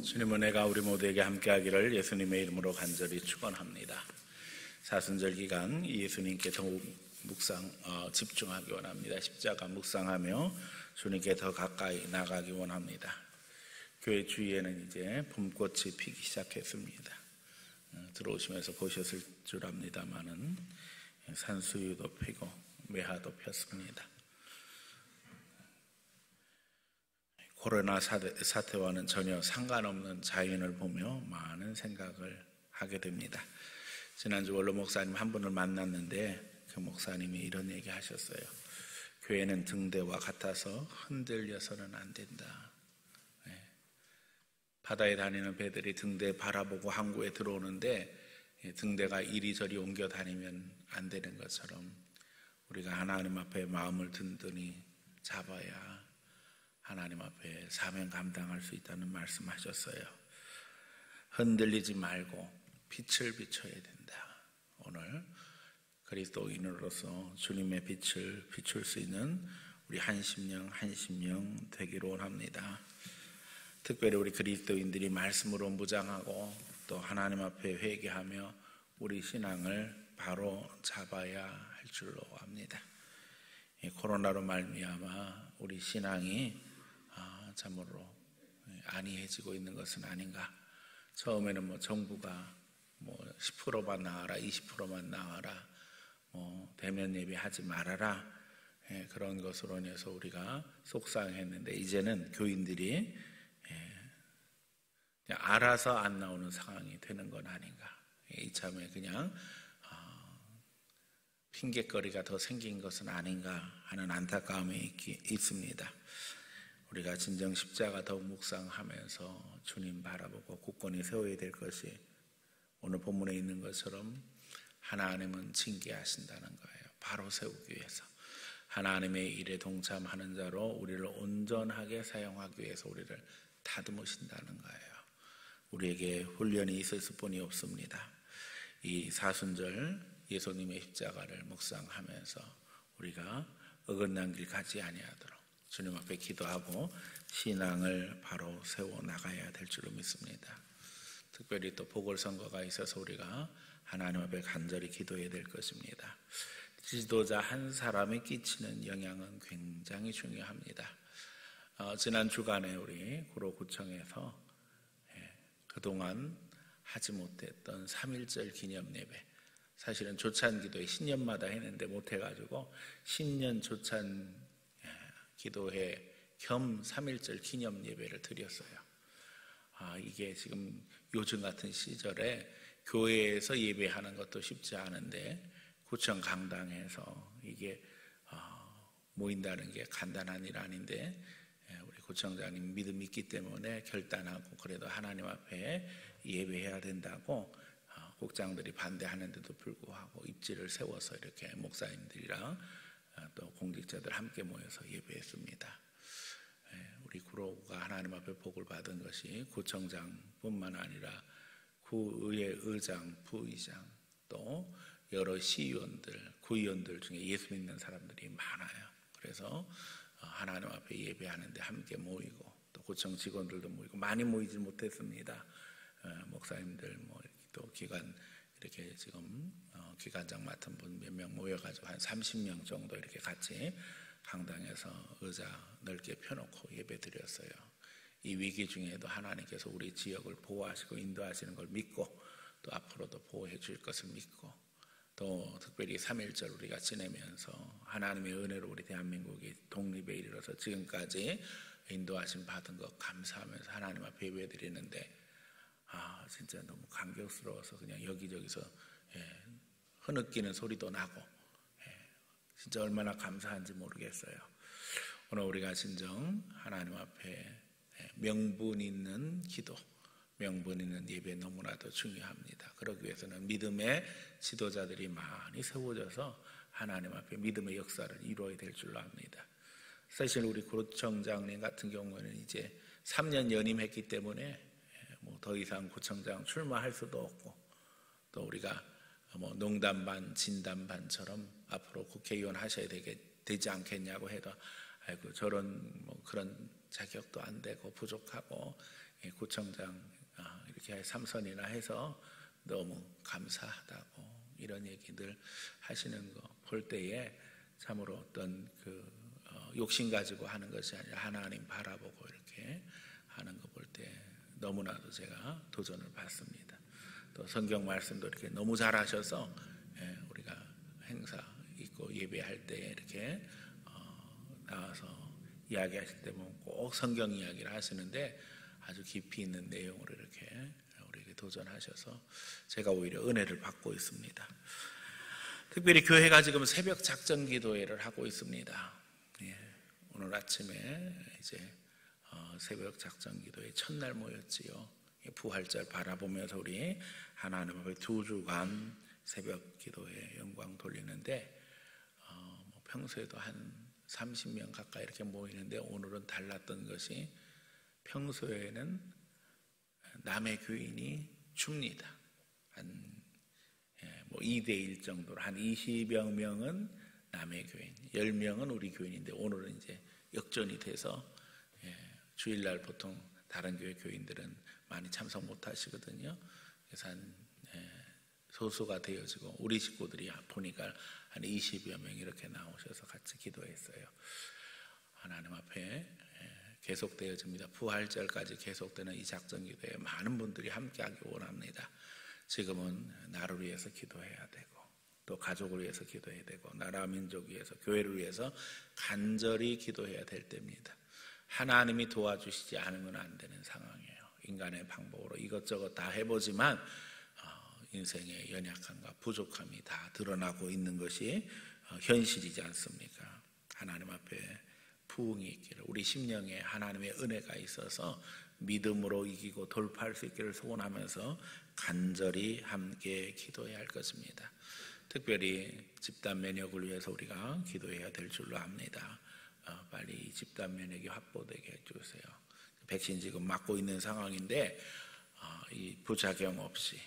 주님은 은혜가 우리 모두에게 함께하기를 예수님의 이름으로 간절히 축원합니다. 사순절 기간 예수님께 더욱 집중하기 원합니다. 십자가 묵상하며 주님께 더 가까이 나가기 원합니다. 교회 주위에는 이제 봄꽃이 피기 시작했습니다. 들어오시면서 보셨을 줄 압니다마는 산수유도 피고 매화도 폈습니다. 코로나 사태와는 전혀 상관없는 자연을 보며 많은 생각을 하게 됩니다. 지난주 원로 목사님 한 분을 만났는데 그 목사님이 이런 얘기 하셨어요. 교회는 등대와 같아서 흔들려서는 안 된다. 바다에 다니는 배들이 등대 바라보고 항구에 들어오는데 등대가 이리저리 옮겨 다니면 안 되는 것처럼 우리가 하나님 앞에 마음을 든든히 잡아야 하나님 앞에 사명 감당할 수 있다는 말씀하셨어요. 흔들리지 말고 빛을 비춰야 된다. 오늘 그리스도인으로서 주님의 빛을 비출 수 있는 우리 한심령 되기를 원합니다. 특별히 우리 그리스도인들이 말씀으로 무장하고 또 하나님 앞에 회개하며 우리 신앙을 바로 잡아야 할 줄로 압니다. 코로나로 말미암아 우리 신앙이 참으로 안이해지고 있는 것은 아닌가. 처음에는 정부가 10%만 나와라, 20%만 나와라, 대면 예배하지 말아라, 그런 것으로 인해서 우리가 속상했는데 이제는 교인들이 그냥 알아서 안 나오는 상황이 되는 건 아닌가. 이참에 그냥 핑계거리가 더 생긴 것은 아닌가 하는 안타까움이 있습니다. 우리가 진정 십자가 더욱 묵상하면서 주님 바라보고 굳건히 세워야 될 것이 오늘 본문에 있는 것처럼 하나님은 징계하신다는 거예요. 바로 세우기 위해서 하나님의 일에 동참하는 자로 우리를 온전하게 사용하기 위해서 우리를 다듬으신다는 거예요. 우리에게 훈련이 있을 뿐이 없습니다. 이 사순절 예수님의 십자가를 묵상하면서 우리가 어긋난 길 가지 아니하도록 주님 앞에 기도하고 신앙을 바로 세워나가야 될 줄로 믿습니다. 특별히 또 보궐선거가 있어서 우리가 하나님 앞에 간절히 기도해야 될 것입니다. 지도자 한 사람이 끼치는 영향은 굉장히 중요합니다. 지난 주간에 우리 구로구청에서 그동안 하지 못했던 3.1절 기념 예배, 사실은 조찬기도회 신년마다 했는데 못해가지고 신년 조찬 기도회 겸 3.1절 기념 예배를 드렸어요. 이게 지금 요즘 같은 시절에 교회에서 예배하는 것도 쉽지 않은데 구청 강당에서 이게 모인다는 게 간단한 일 아닌데 우리 구청장님 믿음이 있기 때문에 결단하고 그래도 하나님 앞에 예배해야 된다고 국장들이 반대하는데도 불구하고 입지를 세워서 이렇게 목사님들이랑 또 공직자들 함께 모여서 예배했습니다. 우리 구로가 하나님 앞에 복을 받은 것이 구청장뿐만 아니라 구의회 의장, 부의장 또 여러 시의원들, 구의원들 중에 예수 믿는 사람들이 많아요. 그래서 하나님 앞에 예배하는데 함께 모이고 또 구청 직원들도 모이고 많이 모이지 못했습니다. 목사님들 또 기관 이렇게 지금 기관장 맡은 분 몇 명 모여가지고 한 30명 정도 이렇게 같이 강당에서 의자 넓게 펴놓고 예배 드렸어요. 이 위기 중에도 하나님께서 우리 지역을 보호하시고 인도하시는 걸 믿고 또 앞으로도 보호해 줄 것을 믿고 또 특별히 3.1절 우리가 지내면서 하나님의 은혜로 우리 대한민국이 독립에 이르러서 지금까지 인도하심 받은 것 감사하면서 하나님 앞에 예배 드리는데 진짜 너무 감격스러워서 그냥 여기저기서 흐느끼는 소리도 나고 진짜 얼마나 감사한지 모르겠어요. 오늘 우리가 진정 하나님 앞에 명분 있는 기도, 명분 있는 예배 너무나도 중요합니다. 그러기 위해서는 믿음의 지도자들이 많이 세워져서 하나님 앞에 믿음의 역사를 이루어야 될 줄로 압니다. 사실 우리 구청장님 같은 경우에는 이제 3년 연임했기 때문에 더 이상 구청장 출마할 수도 없고 또 우리가 농담 반 진담 반처럼 앞으로 국회의원 하셔야 되지 않겠냐고 해도 아이고 저런 그런 자격도 안 되고 부족하고 구청장 이렇게 3선이나 해서 너무 감사하다고 이런 얘기들 하시는 거 볼 때에 참으로 어떤 욕심 가지고 하는 것이 아니라 하나님 바라보고 이렇게 하는 거 볼 때 너무나도 제가 도전을 받습니다. 또 성경 말씀도 이렇게 너무 잘하셔서 우리가 행사 있고 예배할 때 이렇게 나와서 이야기하실 때 보면 꼭 성경 이야기를 하시는데 아주 깊이 있는 내용으로 이렇게 우리에게 도전하셔서 제가 오히려 은혜를 받고 있습니다. 특별히 교회가 지금 새벽 작전 기도회를 하고 있습니다. 오늘 아침에 이제 새벽 작전 기도회 첫날 모였지요. 부활절 바라보면서 우리 하나님 앞에 2주간 새벽 기도회 영광 돌리는데 평소에도 한 30명 가까이 이렇게 모이는데 오늘은 달랐던 것이 평소에는 남의 교인이 줍니다. 한 2대1 정도로 한 20여 명은 남의 교인, 10명은 우리 교인인데 오늘은 이제 역전이 돼서 주일날 보통 다른 교회 교인들은 많이 참석 못 하시거든요. 그래서 한 소수가 되어지고 우리 식구들이 보니까 한 20여 명 이렇게 나오셔서 같이 기도했어요. 하나님 앞에 계속되어집니다. 부활절까지 계속되는 이 작전 기도에 많은 분들이 함께하기 원합니다. 지금은 나를 위해서 기도해야 되고 또 가족을 위해서 기도해야 되고 나라 민족 위해서 교회를 위해서 간절히 기도해야 될 때입니다. 하나님이 도와주시지 않으면 안 되는 상황이에요. 인간의 방법으로 이것저것 다 해보지만 인생의 연약함과 부족함이 다 드러나고 있는 것이 현실이지 않습니까? 하나님 앞에 부흥이 있기를 우리 심령에 하나님의 은혜가 있어서 믿음으로 이기고 돌파할 수 있기를 소원하면서 간절히 함께 기도해야 할 것입니다. 특별히 집단 면역을 위해서 우리가 기도해야 될 줄로 압니다. 빨리 집단 면역이 확보되게 해주세요. 백신 지금 맞고 있는 상황인데 이 부작용 없이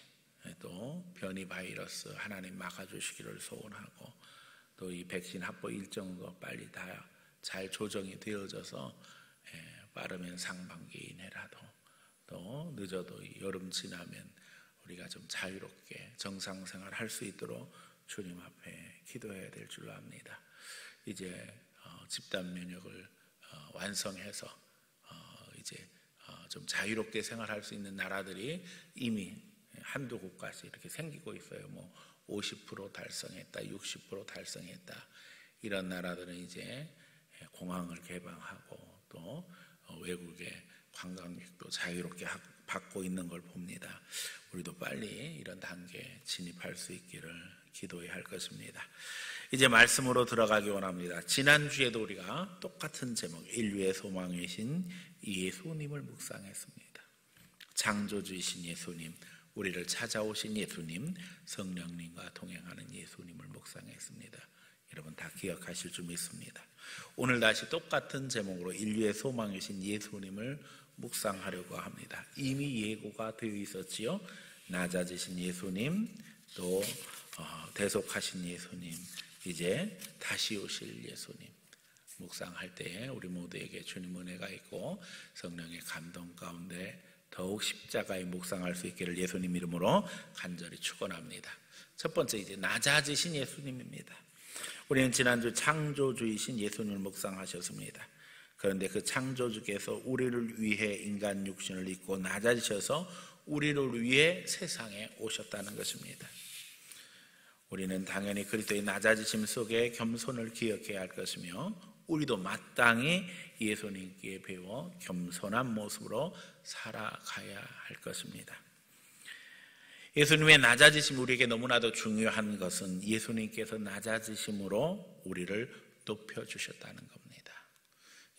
또 변이 바이러스 하나님 막아주시기를 소원하고 또 이 백신 확보 일정도 빨리 다 잘 조정이 되어져서 빠르면 상반기 이내라도 또 늦어도 여름 지나면 우리가 좀 자유롭게 정상생활 할 수 있도록 주님 앞에 기도해야 될 줄로 압니다. 이제 집단 면역을 완성해서 이제 좀 자유롭게 생활할 수 있는 나라들이 이미 한두 곳까지 이렇게 생기고 있어요. 50% 달성했다, 60% 달성했다. 이런 나라들은 이제 공항을 개방하고 또 외국의 관광객도 자유롭게 받고 있는 걸 봅니다. 우리도 빨리 이런 단계에 진입할 수 있기를 기도해야 할 것입니다. 이제 말씀으로 들어가기 원합니다. 지난주에도 우리가 똑같은 제목 인류의 소망이신 예수님을 묵상했습니다. 창조주이신 예수님, 우리를 찾아오신 예수님, 성령님과 동행하는 예수님을 묵상했습니다. 여러분 다 기억하실 줄 믿습니다. 오늘 다시 똑같은 제목으로 인류의 소망이신 예수님을 묵상하려고 합니다. 이미 예고가 되어 있었지요. 낮아지신 예수님, 또 대속하신 예수님, 이제 다시 오실 예수님 묵상할 때 우리 모두에게 주님 은혜가 있고 성령의 감동 가운데 더욱 십자가에 묵상할 수 있기를 예수님 이름으로 간절히 축원합니다. 첫 번째 이제 낮아지신 예수님입니다. 우리는 지난주 창조주이신 예수님을 묵상하셨습니다. 그런데 그 창조주께서 우리를 위해 인간 육신을 입고 낮아지셔서 우리를 위해 세상에 오셨다는 것입니다. 우리는 당연히 그리스도의 낮아지심 속에 겸손을 기억해야 할 것이며 우리도 마땅히 예수님께 배워 겸손한 모습으로 살아가야 할 것입니다. 예수님의 낮아지심 우리에게 너무나도 중요한 것은 예수님께서 낮아지심으로 우리를 높여주셨다는 겁니다.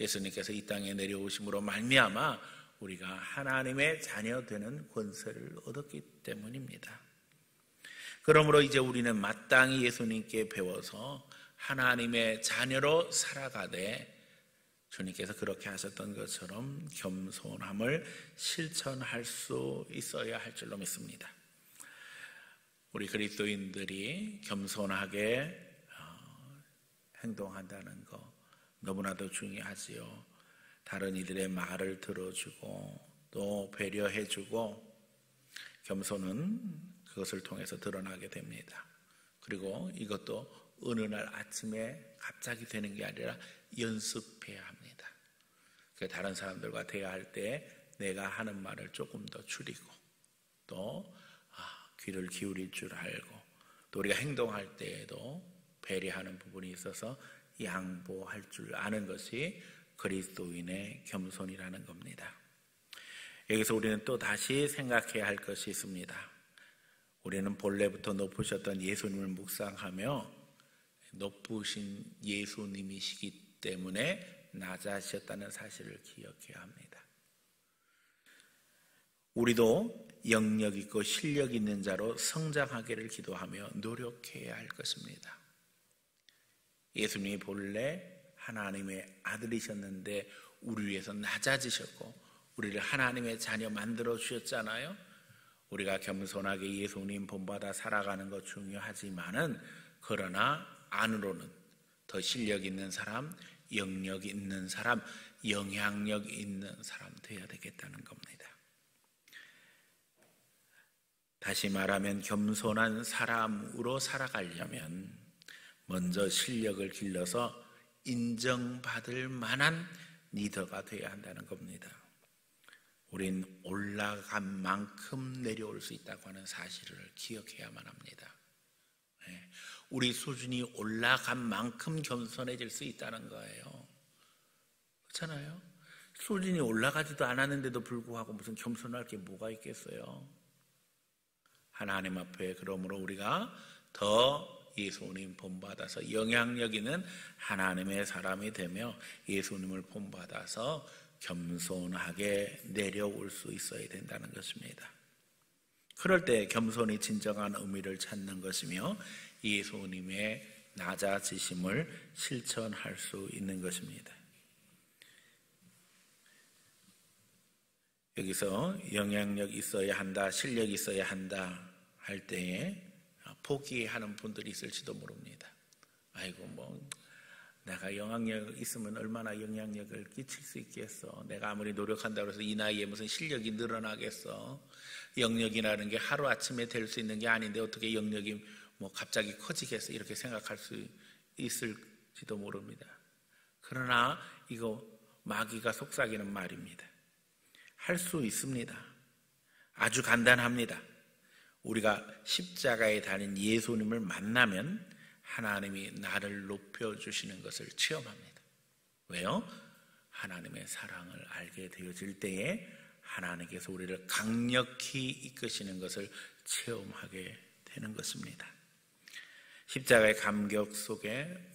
예수님께서 이 땅에 내려오심으로 말미암아 우리가 하나님의 자녀 되는 권세를 얻었기 때문입니다. 그러므로 이제 우리는 마땅히 예수님께 배워서 하나님의 자녀로 살아가되 주님께서 그렇게 하셨던 것처럼 겸손함을 실천할 수 있어야 할 줄로 믿습니다. 우리 그리스도인들이 겸손하게 행동한다는 거 너무나도 중요하지요. 다른 이들의 말을 들어주고 또 배려해주고 겸손은 그것을 통해서 드러나게 됩니다. 그리고 이것도 어느 날 아침에 갑자기 되는 게 아니라 연습해야 합니다. 다른 사람들과 대화할 때 내가 하는 말을 조금 더 줄이고 또 귀를 기울일 줄 알고 또 우리가 행동할 때에도 배려하는 부분이 있어서 양보할 줄 아는 것이 그리스도인의 겸손이라는 겁니다. 여기서 우리는 또 다시 생각해야 할 것이 있습니다. 우리는 본래부터 높으셨던 예수님을 묵상하며 높으신 예수님이시기 때문에 낮아지셨다는 사실을 기억해야 합니다. 우리도 영력 있고 실력 있는 자로 성장하기를 기도하며 노력해야 할 것입니다. 예수님이 본래 하나님의 아들이셨는데 우리 위해서 낮아지셨고 우리를 하나님의 자녀 만들어 주셨잖아요. 우리가 겸손하게 예수님 본받아 살아가는 것 중요하지만은 그러나 안으로는 더 실력 있는 사람, 영역 있는 사람, 영향력 있는 사람 되어야 되겠다는 겁니다. 다시 말하면 겸손한 사람으로 살아가려면 먼저 실력을 길러서 인정받을 만한 리더가 되어야 한다는 겁니다. 우린 올라간 만큼 내려올 수 있다고 하는 사실을 기억해야만 합니다. 우리 수준이 올라간 만큼 겸손해질 수 있다는 거예요. 그렇잖아요? 수준이 올라가지도 않았는데도 불구하고 무슨 겸손할 게 뭐가 있겠어요? 하나님 앞에 그러므로 우리가 더 예수님 본받아서 영향력 있는 하나님의 사람이 되며 예수님을 본받아서 겸손하게 내려올 수 있어야 된다는 것입니다. 그럴 때 겸손이 진정한 의미를 찾는 것이며 예수님의 낮아지심을 실천할 수 있는 것입니다. 여기서 영향력 있어야 한다, 실력 있어야 한다 할 때에 포기하는 분들이 있을지도 모릅니다. 아이고 내가 영향력 있으면 얼마나 영향력을 끼칠 수 있겠어. 내가 아무리 노력한다고 해서 이 나이에 무슨 실력이 늘어나겠어. 영역이라는 게 하루아침에 될 수 있는 게 아닌데 어떻게 영역이 갑자기 커지겠어. 이렇게 생각할 수 있을지도 모릅니다. 그러나 이거 마귀가 속삭이는 말입니다. 할 수 있습니다. 아주 간단합니다. 우리가 십자가에 달린 예수님을 만나면 하나님이 나를 높여주시는 것을 체험합니다. 왜요? 하나님의 사랑을 알게 되어질 때에 하나님께서 우리를 강력히 이끄시는 것을 체험하게 되는 것입니다. 십자가의 감격 속에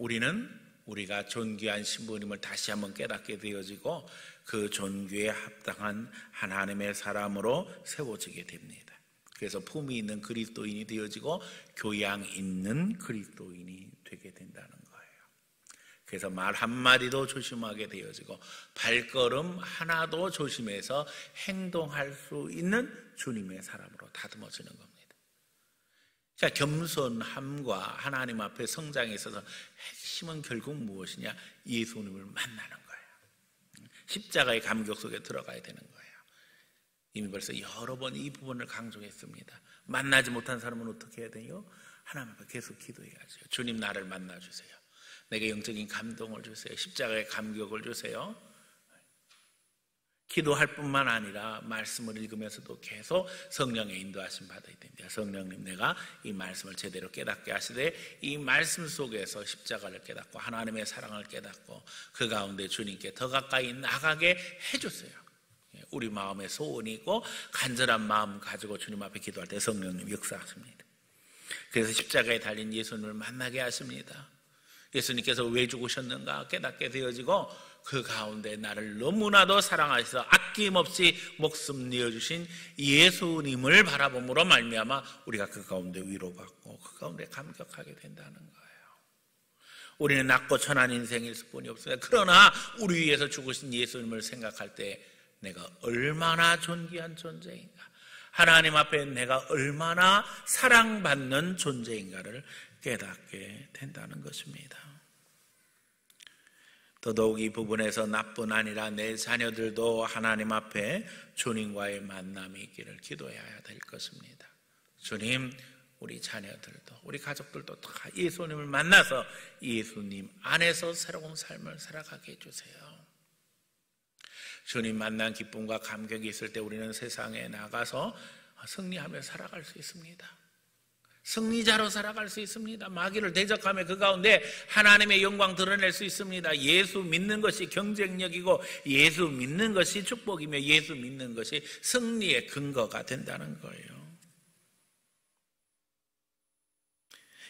우리가 존귀한 신부님을 다시 한번 깨닫게 되어지고 그 존귀에 합당한 하나님의 사람으로 세워지게 됩니다. 그래서 품이 있는 그리스도인이 되어지고 교양 있는 그리스도인이 되게 된다는 거예요. 그래서 말 한마디도 조심하게 되어지고 발걸음 하나도 조심해서 행동할 수 있는 주님의 사람으로 다듬어지는 겁니다. 자, 겸손함과 하나님 앞에 성장에 있어서 핵심은 결국 무엇이냐? 예수님을 만나는 거예요. 십자가의 감격 속에 들어가야 되는 거예요. 이미 벌써 여러 번 이 부분을 강조했습니다. 만나지 못한 사람은 어떻게 해야 돼요? 하나님 앞에 계속 기도해야죠. 주님, 나를 만나주세요. 내게 영적인 감동을 주세요. 십자가의 감격을 주세요. 기도할 뿐만 아니라 말씀을 읽으면서도 계속 성령의 인도하심 받아야 됩니다. 성령님, 내가 이 말씀을 제대로 깨닫게 하시되 이 말씀 속에서 십자가를 깨닫고 하나님의 사랑을 깨닫고 그 가운데 주님께 더 가까이 나가게 해주세요. 우리 마음에 소원이 있고 간절한 마음 가지고 주님 앞에 기도할 때 성령님 역사하십니다. 그래서 십자가에 달린 예수님을 만나게 하십니다. 예수님께서 왜 죽으셨는가 깨닫게 되어지고 그 가운데 나를 너무나도 사랑하셔서 아낌없이 목숨 내어주신 예수님을 바라봄으로 말미암아 우리가 그 가운데 위로받고 그 가운데 감격하게 된다는 거예요. 우리는 낮고 천한 인생일 수뿐이 없습니다. 그러나 우리 위해서 죽으신 예수님을 생각할 때 내가 얼마나 존귀한 존재인가, 하나님 앞에 내가 얼마나 사랑받는 존재인가를 깨닫게 된다는 것입니다. 더더욱 이 부분에서 나뿐 아니라 내 자녀들도 하나님 앞에 주님과의 만남이 있기를 기도해야 될 것입니다. 주님, 우리 자녀들도 우리 가족들도 다 예수님을 만나서 예수님 안에서 새로운 삶을 살아가게 해주세요. 주님 만난 기쁨과 감격이 있을 때 우리는 세상에 나가서 승리하며 살아갈 수 있습니다. 승리자로 살아갈 수 있습니다. 마귀를 대적하며 그 가운데 하나님의 영광 드러낼 수 있습니다. 예수 믿는 것이 경쟁력이고 예수 믿는 것이 축복이며 예수 믿는 것이 승리의 근거가 된다는 거예요.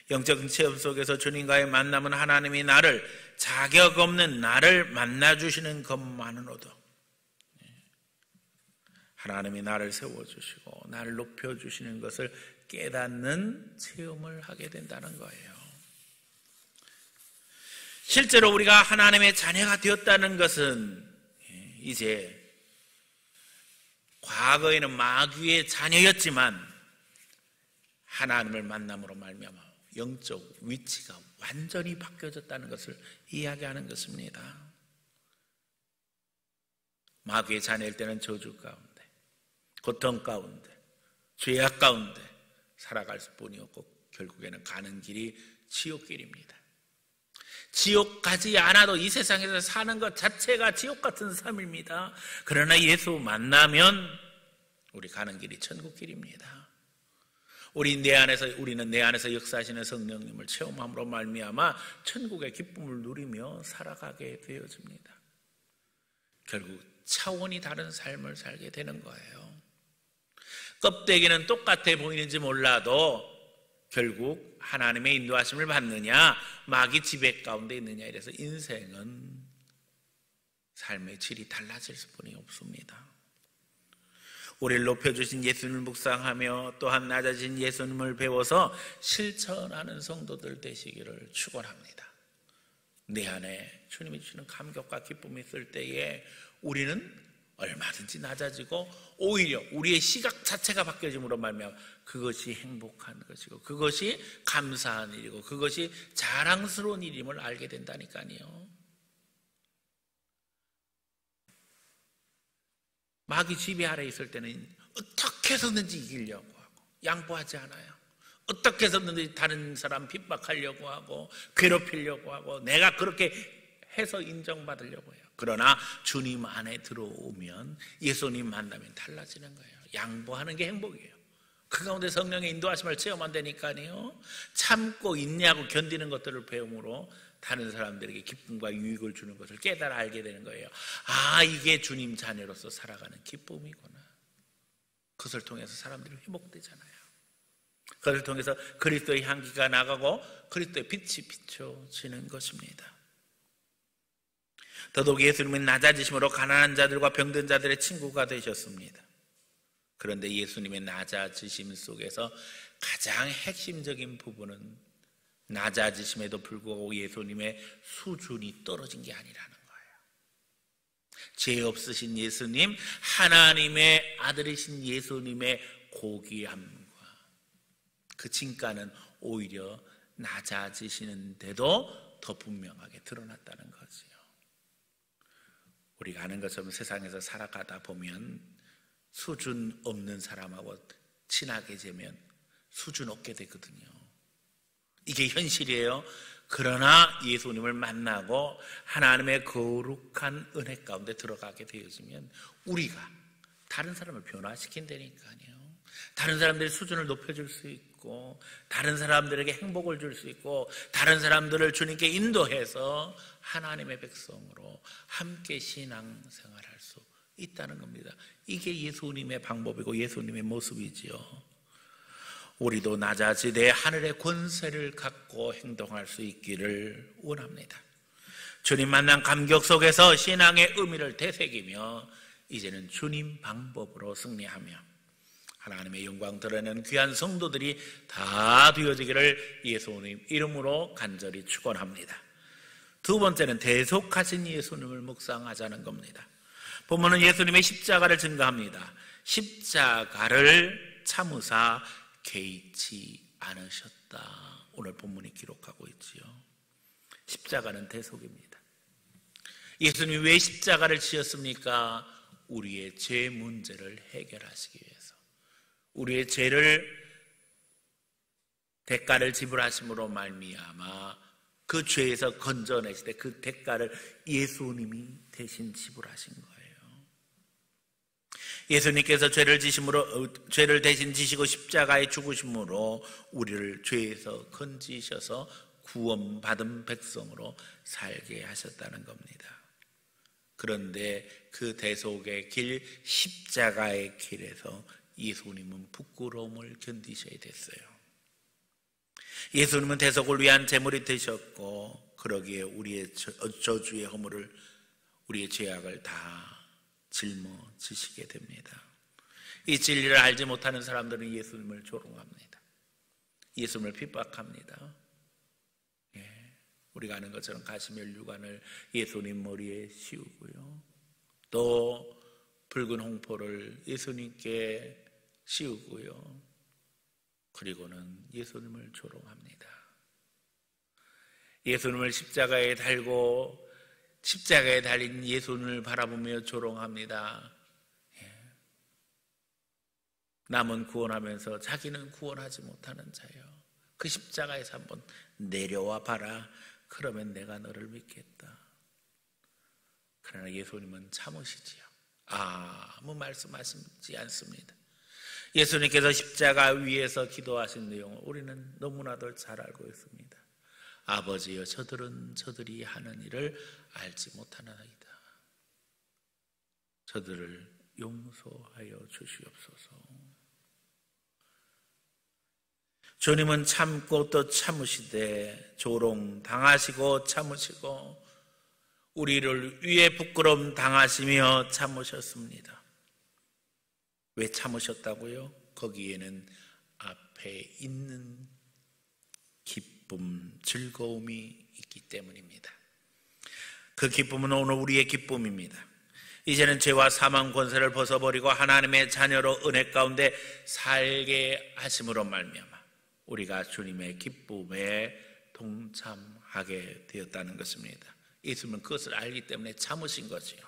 영적 체험 속에서 주님과의 만남은 하나님이 나를, 자격 없는 나를 만나주시는 것만으로도 하나님이 나를 세워주시고 나를 높여주시는 것을 깨닫는 체험을 하게 된다는 거예요. 실제로 우리가 하나님의 자녀가 되었다는 것은 이제 과거에는 마귀의 자녀였지만 하나님을 만남으로 말미암아 영적 위치가 완전히 바뀌어졌다는 것을 이야기하는 것입니다. 마귀의 자녀일 때는 저주 가운데, 고통 가운데, 죄악 가운데 살아갈 수뿐이었고 결국에는 가는 길이 지옥길입니다. 지옥 가지 않아도 이 세상에서 사는 것 자체가 지옥 같은 삶입니다. 그러나 예수 만나면 우리 가는 길이 천국길입니다. 우리는 내 안에서 역사하시는 성령님을 체험함으로 말미암아 천국의 기쁨을 누리며 살아가게 되어집니다. 결국 차원이 다른 삶을 살게 되는 거예요. 껍데기는 똑같아 보이는지 몰라도 결국 하나님의 인도하심을 받느냐 마귀 지배 가운데 있느냐 이래서 인생은 삶의 질이 달라질 수뿐이 없습니다. 우리를 높여주신 예수님을 묵상하며 또한 낮아진 예수님을 배워서 실천하는 성도들 되시기를 축원합니다. 내 안에 주님이 주시는 감격과 기쁨이 있을 때에 우리는 얼마든지 낮아지고 오히려 우리의 시각 자체가 바뀌어짐으로 말미암아 그것이 행복한 것이고 그것이 감사한 일이고 그것이 자랑스러운 일임을 알게 된다니까요. 마귀 지배 아래 있을 때는 어떻게 해서든지 이기려고 하고 양보하지 않아요. 어떻게 해서든지 다른 사람 핍박하려고 하고 괴롭히려고 하고 내가 그렇게 해서 인정받으려고 해요. 그러나 주님 안에 들어오면 예수님 만나면 달라지는 거예요. 양보하는 게 행복이에요. 그 가운데 성령의 인도하심을 체험한다니까요. 참고 인내하고 견디는 것들을 배움으로 다른 사람들에게 기쁨과 유익을 주는 것을 깨달아 알게 되는 거예요. 아, 이게 주님 자녀로서 살아가는 기쁨이구나. 그것을 통해서 사람들이 회복되잖아요. 그것을 통해서 그리스도의 향기가 나가고 그리스도의 빛이 비춰지는 것입니다. 더더욱 예수님은 낮아지심으로 가난한 자들과 병든 자들의 친구가 되셨습니다. 그런데 예수님의 낮아지심 속에서 가장 핵심적인 부분은 낮아지심에도 불구하고 예수님의 수준이 떨어진 게 아니라는 거예요. 죄 없으신 예수님, 하나님의 아들이신 예수님의 고귀함과 그 진가는 오히려 낮아지시는데도 더 분명하게 드러났다는 거지요. 우리가 아는 것처럼 세상에서 살아가다 보면 수준 없는 사람하고 친하게 되면 수준 없게 되거든요. 이게 현실이에요. 그러나 예수님을 만나고 하나님의 거룩한 은혜 가운데 들어가게 되어지면 우리가 다른 사람을 변화시킨다니까요. 다른 사람들의 수준을 높여줄 수 있고 다른 사람들에게 행복을 줄 수 있고 다른 사람들을 주님께 인도해서 하나님의 백성으로 함께 신앙생활할 수 있다는 겁니다. 이게 예수님의 방법이고 예수님의 모습이지요. 우리도 낮아지되 하늘의 권세를 갖고 행동할 수 있기를 원합니다. 주님 만난 감격 속에서 신앙의 의미를 되새기며 이제는 주님 방법으로 승리하며 하나님의 영광 드러내는 귀한 성도들이 다 되어지기를 예수님 이름으로 간절히 축원합니다. 두 번째는 대속하신 예수님을 묵상하자는 겁니다. 본문은 예수님의 십자가를 증거합니다. 십자가를 참으사 개의치 않으셨다. 오늘 본문이 기록하고 있지요. 십자가는 대속입니다. 예수님이 왜 십자가를 지었습니까? 우리의 죄 문제를 해결하시기 위해서, 우리의 죄를 대가를 지불하심으로 말미암아 그 죄에서 건져내시되 그 대가를 예수님이 대신 지불하신 거예요. 예수님께서 죄를 대신 지시고 십자가에 죽으심으로 우리를 죄에서 건지셔서 구원받은 백성으로 살게 하셨다는 겁니다. 그런데 그 대속의 길, 십자가의 길에서 예수님은 부끄러움을 견디셔야 됐어요. 예수님은 대속을 위한 제물이 되셨고, 그러기에 우리의 저주의 허물을, 우리의 죄악을 다 짊어지시게 됩니다. 이 진리를 알지 못하는 사람들은 예수님을 조롱합니다. 예수님을 핍박합니다. 우리가 아는 것처럼 가시멜 유관을 예수님 머리에 씌우고요, 또 붉은 홍포를 예수님께 씌우고요, 그리고는 예수님을 조롱합니다. 예수님을 십자가에 달고 십자가에 달린 예수님을 바라보며 조롱합니다. 남은 구원하면서 자기는 구원하지 못하는 자요, 그 십자가에서 한번 내려와 봐라. 그러면 내가 너를 믿겠다. 그러나 예수님은 참으시지요. 아무 말씀하시지 않습니다. 예수님께서 십자가 위에서 기도하신 내용을 우리는 너무나도 잘 알고 있습니다. 아버지여, 저들은 저들이 하는 일을 알지 못하나이다. 저들을 용서하여 주시옵소서. 주님은 참고 또 참으시되, 조롱 당하시고 참으시고 우리를 위해 부끄러움 당하시며 참으셨습니다. 왜 참으셨다고요? 거기에는 앞에 있는 기쁨, 즐거움이 있기 때문입니다. 그 기쁨은 오늘 우리의 기쁨입니다. 이제는 죄와 사망 권세를 벗어버리고 하나님의 자녀로 은혜 가운데 살게 하심으로 말미암아 우리가 주님의 기쁨에 동참하게 되었다는 것입니다. 예수님은 그것을 알기 때문에 참으신 거지요.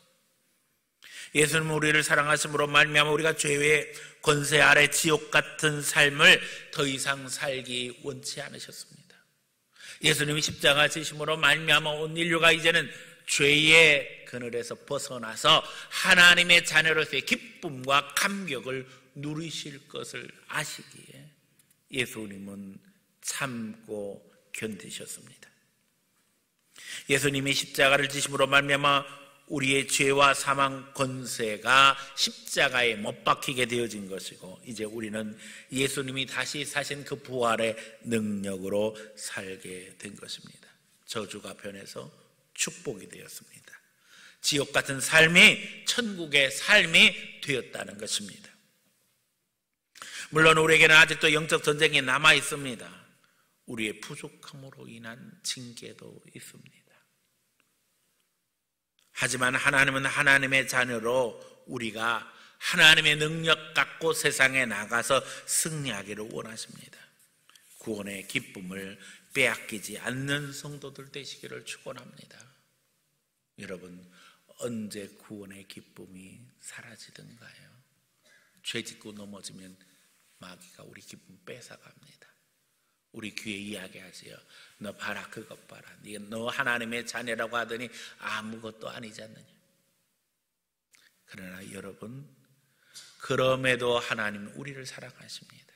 예수님은 우리를 사랑하심으로 말미암아 우리가 죄의 권세 아래 지옥 같은 삶을 더 이상 살기 원치 않으셨습니다. 예수님이 십자가 지심으로 말미암아 온 인류가 이제는 죄의 그늘에서 벗어나서 하나님의 자녀로서의 기쁨과 감격을 누리실 것을 아시기에 예수님은 참고 견디셨습니다. 예수님이 십자가를 지심으로 말미암아 우리의 죄와 사망 권세가 십자가에 못 박히게 되어진 것이고, 이제 우리는 예수님이 다시 사신 그 부활의 능력으로 살게 된 것입니다. 저주가 변해서 축복이 되었습니다. 지옥 같은 삶이 천국의 삶이 되었다는 것입니다. 물론 우리에게는 아직도 영적 전쟁이 남아 있습니다. 우리의 부족함으로 인한 징계도 있습니다. 하지만 하나님은 하나님의 자녀로 우리가 하나님의 능력 갖고 세상에 나가서 승리하기를 원하십니다. 구원의 기쁨을 빼앗기지 않는 성도들 되시기를 축원합니다. 여러분, 언제 구원의 기쁨이 사라지던가요? 죄 짓고 넘어지면 마귀가 우리 기쁨 뺏어갑니다. 우리 귀에 이야기하세요. 너 봐라, 그것 봐라. 너 하나님의 자녀라고 하더니 아무것도 아니지 않느냐. 그러나 여러분, 그럼에도 하나님은 우리를 사랑하십니다.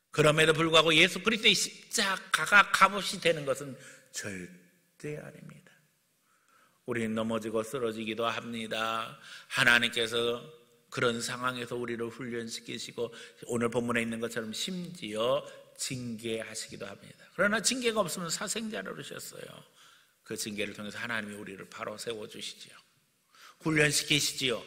그럼에도 불구하고 예수 그리스도의 십자가가 값없이 되는 것은 절대 아닙니다. 우리는 넘어지고 쓰러지기도 합니다. 하나님께서 그런 상황에서 우리를 훈련시키시고 오늘 본문에 있는 것처럼 심지어 징계하시기도 합니다. 그러나 징계가 없으면 사생자로 그러셨어요. 그 징계를 통해서 하나님이 우리를 바로 세워주시지요. 훈련시키시지요.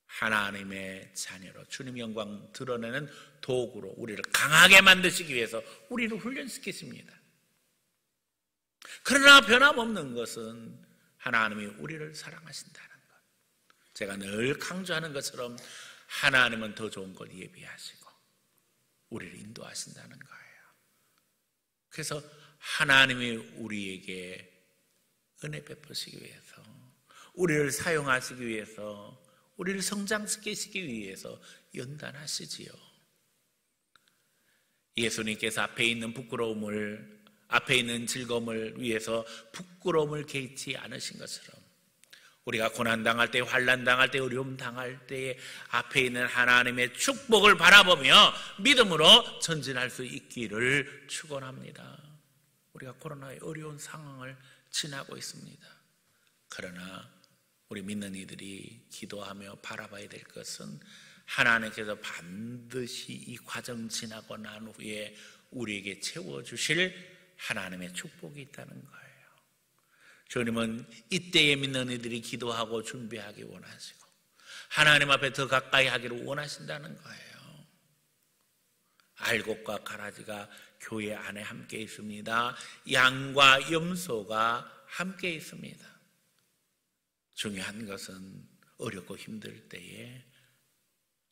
하나님의 자녀로 주님 영광 드러내는 도구로 우리를 강하게 만드시기 위해서 우리를 훈련시키십니다. 그러나 변함없는 것은 하나님이 우리를 사랑하신다는 것. 제가 늘 강조하는 것처럼 하나님은 더 좋은 걸 예비하시고 우리를 인도하신다는 거예요. 그래서 하나님이 우리에게 은혜 베푸시기 위해서, 우리를 사용하시기 위해서, 우리를 성장시키시기 위해서 연단하시지요. 예수님께서 앞에 있는 부끄러움을, 앞에 있는 즐거움을 위해서 부끄러움을 개의치 않으신 것처럼, 우리가 고난당할 때, 환난당할 때, 어려움당할 때 앞에 있는 하나님의 축복을 바라보며 믿음으로 전진할 수 있기를 축원합니다. 우리가 코로나의 어려운 상황을 지나고 있습니다. 그러나 우리 믿는 이들이 기도하며 바라봐야 될 것은 하나님께서 반드시 이 과정 지나고 난 후에 우리에게 채워주실 하나님의 축복이 있다는 거예요. 주님은 이때에 믿는 이들이 기도하고 준비하기 원하시고 하나님 앞에 더 가까이 하기를 원하신다는 거예요. 알곡과 가라지가 교회 안에 함께 있습니다. 양과 염소가 함께 있습니다. 중요한 것은 어렵고 힘들 때에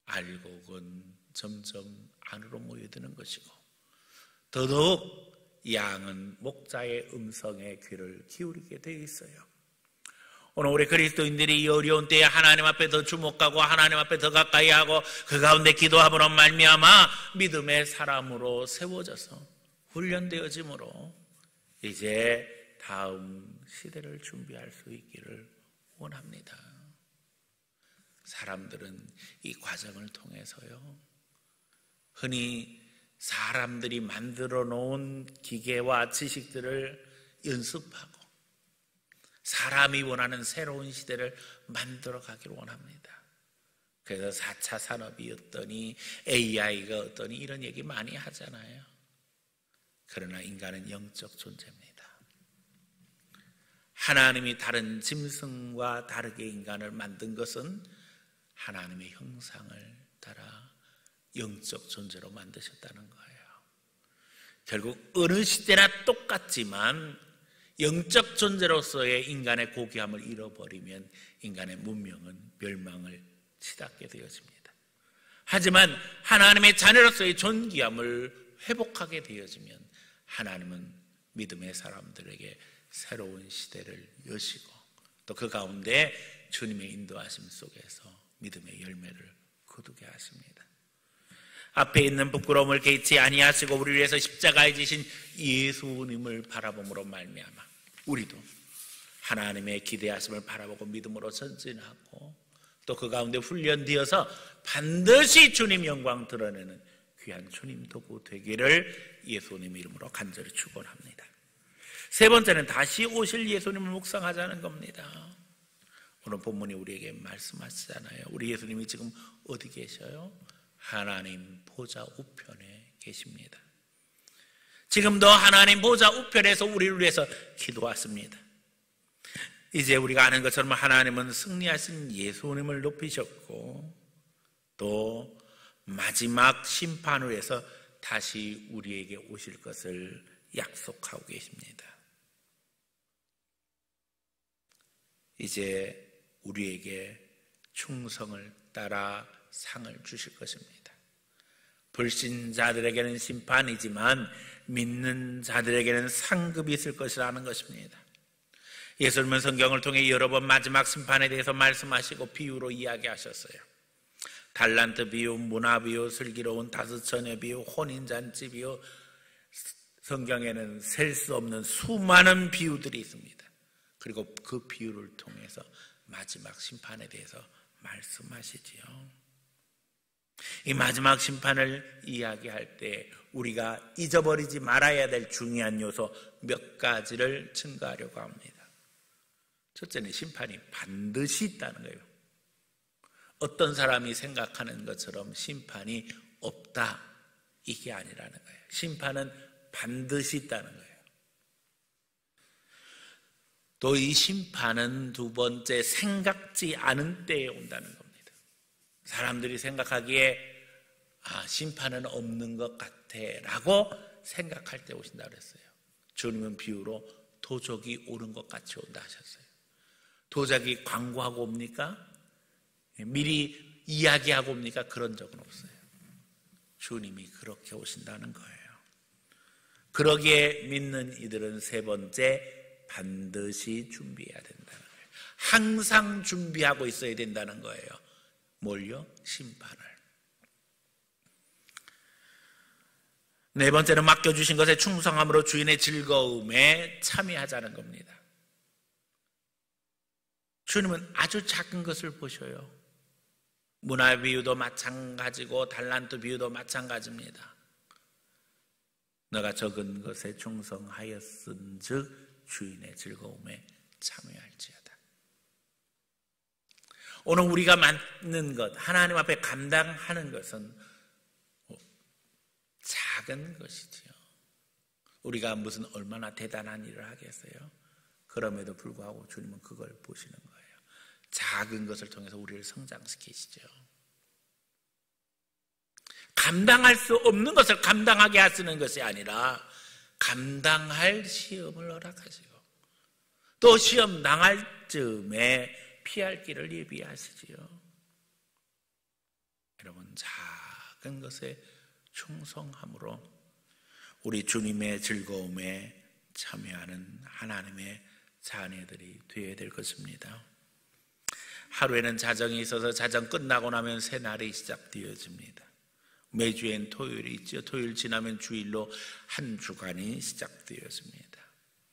알곡은 점점 안으로 모여드는 것이고, 더더욱 양은 목자의 음성에 귀를 기울이게 되어 있어요. 오늘 우리 그리스도인들이 이 어려운 때에 하나님 앞에 더 주목하고 하나님 앞에 더 가까이 하고 그 가운데 기도함으로 말미암아 믿음의 사람으로 세워져서 훈련되어짐으로 이제 다음 시대를 준비할 수 있기를 원합니다. 사람들은 이 과정을 통해서요, 흔히 사람들이 만들어 놓은 기계와 지식들을 연습하고 사람이 원하는 새로운 시대를 만들어 가기를 원합니다. 그래서 4차 산업이 어떠니 AI가 어떠니 이런 얘기 많이 하잖아요. 그러나 인간은 영적 존재입니다. 하나님이 다른 짐승과 다르게 인간을 만든 것은 하나님의 형상을 따라 영적 존재로 만드셨다는 거예요. 결국 어느 시대나 똑같지만 영적 존재로서의 인간의 고귀함을 잃어버리면 인간의 문명은 멸망을 치닫게 되어집니다. 하지만 하나님의 자녀로서의 존귀함을 회복하게 되어지면 하나님은 믿음의 사람들에게 새로운 시대를 여시고 또 그 가운데 주님의 인도하심 속에서 믿음의 열매를 거두게 하십니다. 앞에 있는 부끄러움을 개의치 아니하시고 우리를 위해서 십자가에 지신 예수님을 바라봄으로 말미암아 우리도 하나님의 기대하심을 바라보고 믿음으로 전진하고 또 그 가운데 훈련되어서 반드시 주님 영광 드러내는 귀한 주님 도구 되기를 예수님 이름으로 간절히 축원합니다. 세 번째는 다시 오실 예수님을 묵상하자는 겁니다. 오늘 본문이 우리에게 말씀하시잖아요. 우리 예수님이 지금 어디 계셔요? 하나님 보좌 우편에 계십니다. 지금도 하나님 보좌 우편에서 우리를 위해서 기도하십니다. 이제 우리가 아는 것처럼 하나님은 승리하신 예수님을 높이셨고 또 마지막 심판을 위해서 다시 우리에게 오실 것을 약속하고 계십니다. 이제 우리에게 충성을 따라 상을 주실 것입니다. 불신자들에게는 심판이지만 믿는 자들에게는 상급이 있을 것이라는 것입니다. 예수님은 성경을 통해 여러 번 마지막 심판에 대해서 말씀하시고 비유로 이야기하셨어요. 달란트 비유, 문화 비유, 슬기로운 5처녀 비유, 혼인잔치 비유, 성경에는 셀 수 없는 수많은 비유들이 있습니다. 그리고 그 비유를 통해서 마지막 심판에 대해서 말씀하시지요. 이 마지막 심판을 이야기할 때 우리가 잊어버리지 말아야 될 중요한 요소 몇 가지를 증거하려고 합니다. 첫째는 심판이 반드시 있다는 거예요. 어떤 사람이 생각하는 것처럼 심판이 없다, 이게 아니라는 거예요. 심판은 반드시 있다는 거예요. 또 이 심판은 두 번째, 생각지 않은 때에 온다는 겁니다. 사람들이 생각하기에 심판은 없는 것 같아 라고 생각할 때 오신다고 그랬어요. 주님은 비유로 도적이 오는 것 같이 온다 하셨어요. 도적이 광고하고 옵니까? 미리 이야기하고 옵니까? 그런 적은 없어요. 주님이 그렇게 오신다는 거예요. 그러기에 믿는 이들은 세 번째, 반드시 준비해야 된다는 거예요. 항상 준비하고 있어야 된다는 거예요. 뭘요? 심판을. 네 번째는 맡겨주신 것에 충성함으로 주인의 즐거움에 참여하자는 겁니다. 주님은 아주 작은 것을 보셔요. 문화 비유도 마찬가지고 달란트 비유도 마찬가지입니다. 너가 적은 것에 충성하였은즉 주인의 즐거움에 참여할지어다. 오늘 우리가 맡는 것, 하나님 앞에 감당하는 것은 작은 것이지요. 우리가 무슨 얼마나 대단한 일을 하겠어요? 그럼에도 불구하고 주님은 그걸 보시는 거예요. 작은 것을 통해서 우리를 성장시키시죠. 감당할 수 없는 것을 감당하게 하시는 것이 아니라 감당할 시험을 허락하시고 또 시험 당할 즈음에 피할 길을 예비하시지요. 여러분, 작은 것에 충성함으로 우리 주님의 즐거움에 참여하는 하나님의 자녀들이 되어야 될 것입니다. 하루에는 자정이 있어서 자정 끝나고 나면 새 날이 시작되어집니다. 매주엔 토요일이 있죠. 토요일 지나면 주일로 한 주간이 시작되었습니다.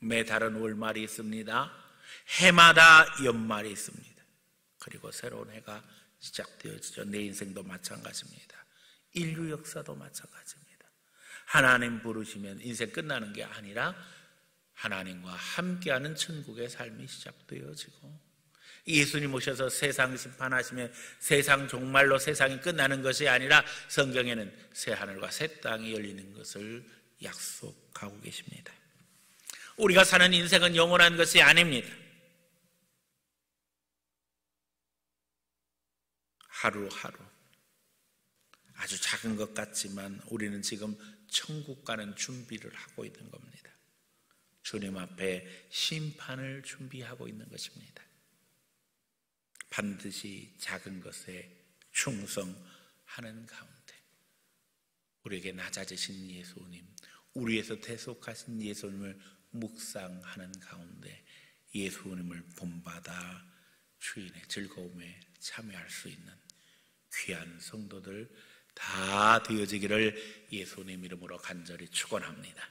매달은 월말이 있습니다. 해마다 연말이 있습니다. 그리고 새로운 해가 시작되어지죠. 내 인생도 마찬가지입니다. 인류 역사도 마찬가지입니다. 하나님 부르시면 인생 끝나는 게 아니라 하나님과 함께하는 천국의 삶이 시작되어지고 예수님 오셔서 세상 심판하시면 세상 종말로 세상이 끝나는 것이 아니라 성경에는 새 하늘과 새 땅이 열리는 것을 약속하고 계십니다. 우리가 사는 인생은 영원한 것이 아닙니다. 하루하루 아주 작은 것 같지만 우리는 지금 천국 가는 준비를 하고 있는 겁니다. 주님 앞에 심판을 준비하고 있는 것입니다. 반드시 작은 것에 충성하는 가운데 우리에게 낮아지신 예수님, 우리에서 대속하신 예수님을 묵상하는 가운데 예수님을 본받아 주인의 즐거움에 참여할 수 있는 귀한 성도들 다 되어지기를 예수님 이름으로 간절히 축원합니다.